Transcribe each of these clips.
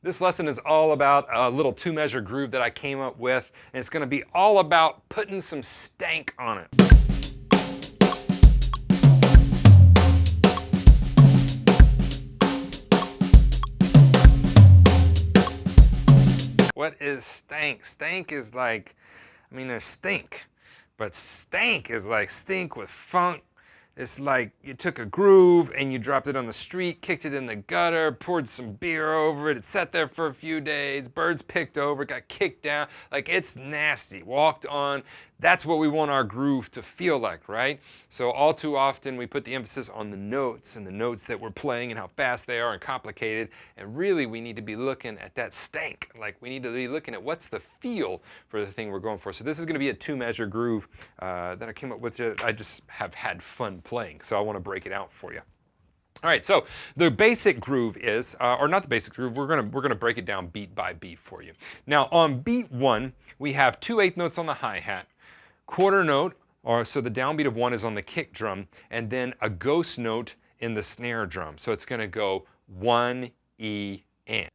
This lesson is all about a little 2-measure groove that I came up with, and it's going to be all about putting some stank on it. What is stank? Stank is like, I mean, there's stink, but stank is like stink with funk. It's like you took a groove and you dropped it on the street, kicked it in the gutter, poured some beer over it, it sat there for a few days, birds picked over it, got kicked down, like it's nasty, walked on. That's what we want our groove to feel like, right? So all too often we put the emphasis on the notes and the notes that we're playing and how fast they are and complicated, and really we need to be looking at that stank. Like we need to be looking at what's the feel for the thing we're going for. So this is going to be a 2-measure groove that I came up with. I just have had fun playing, so I want to break it out for you. All right, so the basic groove is, or not the basic groove, we're gonna break it down beat by beat for you. Now on beat 1, we have 2 8th notes on the hi-hat, quarter note, or so the downbeat of 1 is on the kick drum, and then a ghost note in the snare drum. So it's gonna go 1, E, and.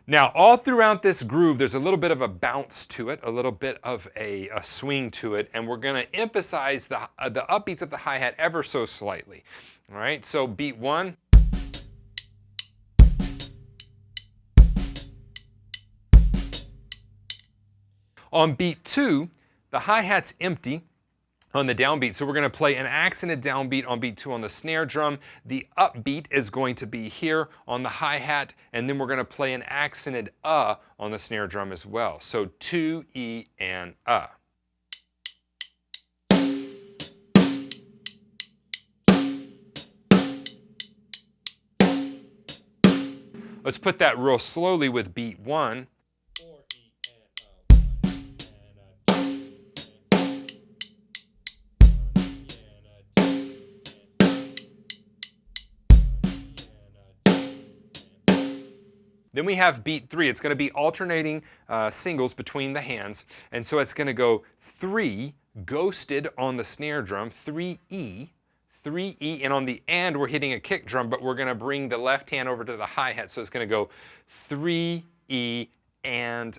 Now, all throughout this groove, there's a little bit of a bounce to it, a little bit of a swing to it, and we're going to emphasize the upbeats of the hi-hat ever so slightly. All right, so beat 1. On beat 2, the hi-hat's empty on the downbeat, so we're going to play an accented downbeat on beat 2 on the snare drum. The upbeat is going to be here on the hi-hat, and then we're going to play an accented on the snare drum as well. So 2, E, and Let's put that real slowly with beat 1. Then we have beat 3. It's going to be alternating singles between the hands. And so it's going to go 3, ghosted on the snare drum, 3 E, and on the and we're hitting a kick drum, but we're going to bring the left hand over to the hi-hat. So it's going to go 3 E and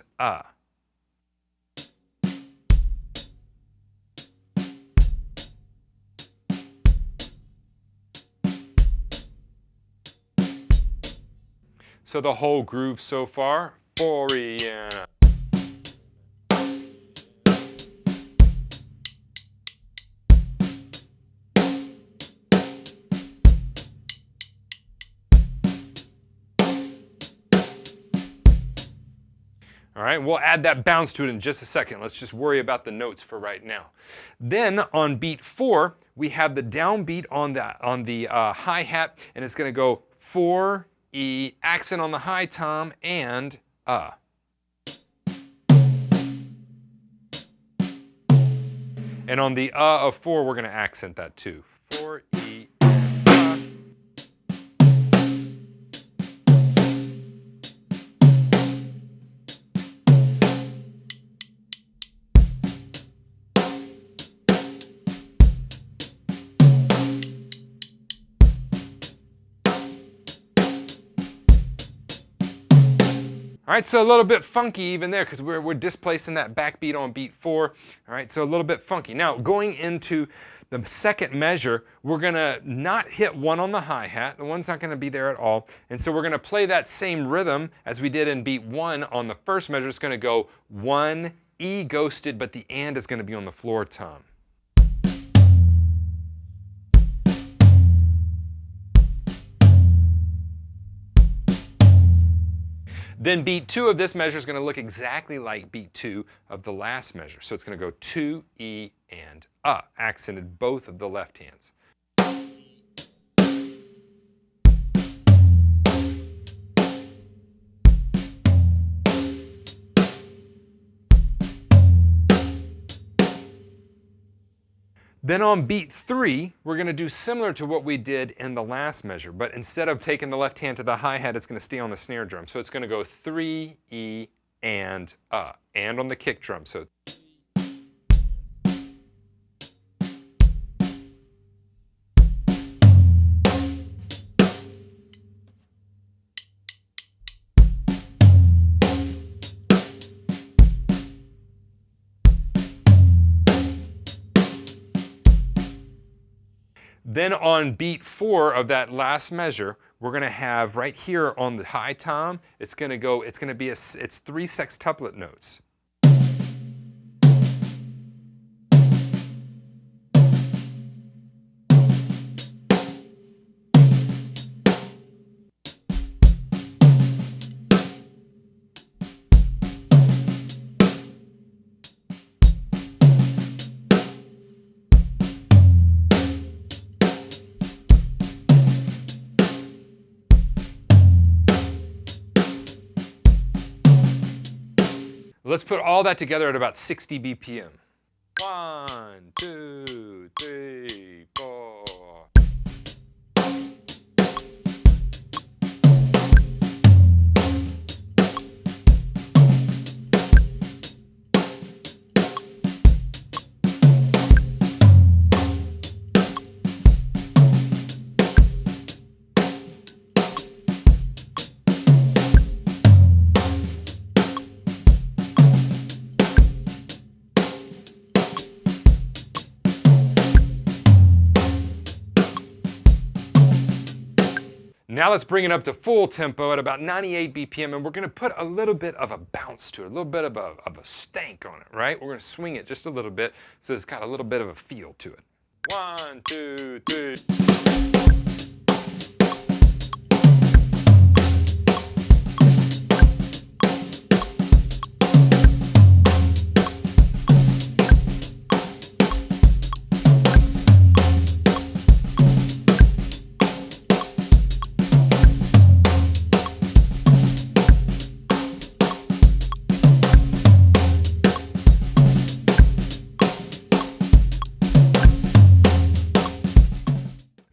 So the whole groove so far, 4 E and All right, we'll add that bounce to it in just a second. Let's just worry about the notes for right now. Then on beat 4, we have the downbeat on the hi-hat, and it's going to go 4 E, accent on the high tom, and And on the of 4, we're going to accent that too. 4 E and All right, so a little bit funky even there because we're displacing that backbeat on beat 4. All right, so a little bit funky. Now, going into the second measure, we're going to not hit 1 on the hi-hat. The 1's not going to be there at all. And so we're going to play that same rhythm as we did in beat 1 on the first measure. It's going to go 1, E ghosted, but the and is going to be on the floor tom. Then beat 2 of this measure is going to look exactly like beat 2 of the last measure. So it's going to go 2, E, and accented both of the left hands. Then on beat 3, we're going to do similar to what we did in the last measure, but instead of taking the left hand to the hi-hat, it's going to stay on the snare drum. So it's going to go 3, E, and on the kick drum. So Then on beat 4 of that last measure, we're gonna have right here on the high tom, it's gonna be it's 3 sextuplet notes. Let's put all that together at about 60 BPM. 1, 2, 3, 4. Now let's bring it up to full tempo at about 98 BPM, and we're gonna put a little bit of a bounce to it, a little bit of a stank on it, right? We're gonna swing it just a little bit so it's got a little bit of a feel to it. 1, 2, 3.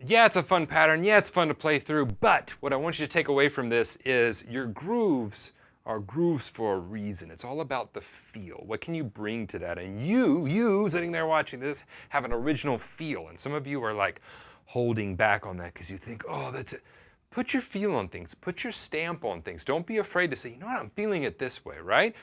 Yeah, it's a fun pattern. Yeah, it's fun to play through. But what I want you to take away from this is your grooves are grooves for a reason. It's all about the feel. What can you bring to that? And you sitting there watching this, have an original feel. And some of you are like holding back on that because you think, oh, that's it. Put your feel on things. Put your stamp on things. Don't be afraid to say, you know what, I'm feeling it this way, right?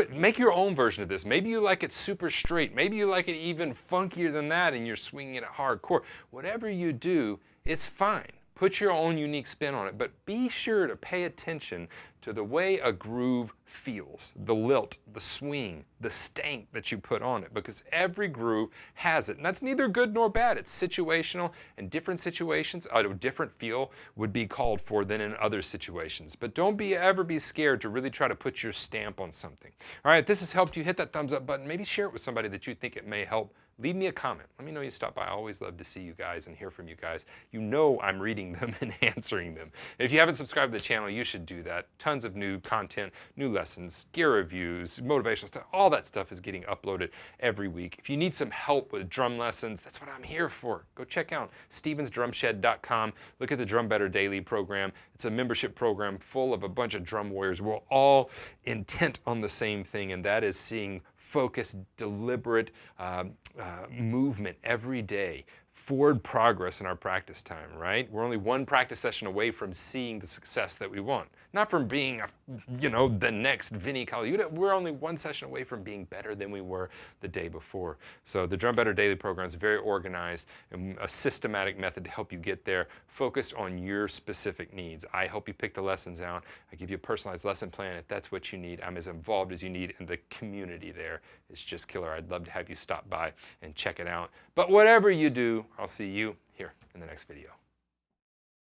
Make your own version of this. Maybe you like it super straight. Maybe you like it even funkier than that and you're swinging it hardcore. Whatever you do, it's fine. Put your own unique spin on it, but be sure to pay attention to the way a groove feels, the lilt, the swing, the stank that you put on it, because every groove has it. And that's neither good nor bad. It's situational, and different situations, a different feel would be called for than in other situations. But don't ever be scared to really try to put your stamp on something. All right, if this has helped you, hit that thumbs up button. Maybe share it with somebody that you think it may help. Leave me a comment. Let me know you stopped by. I always love to see you guys and hear from you guys. You know I'm reading them and answering them. If you haven't subscribed to the channel, you should do that. Tons of new content, new lessons, gear reviews, motivational stuff. All that stuff is getting uploaded every week. If you need some help with drum lessons, that's what I'm here for. Go check out stevensdrumshed.com. Look at the Drum Better Daily program. It's a membership program full of a bunch of drum warriors. We're all intent on the same thing, and that is seeing focused, deliberate movement every day, forward progress in our practice time, right? We're only one practice session away from seeing the success that we want. Not from being, the next Vinny Colaiuta. We're only one session away from being better than we were the day before. So the Drum Better Daily program is very organized and a systematic method to help you get there, focused on your specific needs. I help you pick the lessons out. I give you a personalized lesson plan if that's what you need. I'm as involved as you need, and the community there is just killer. I'd love to have you stop by and check it out. But whatever you do, I'll see you here in the next video.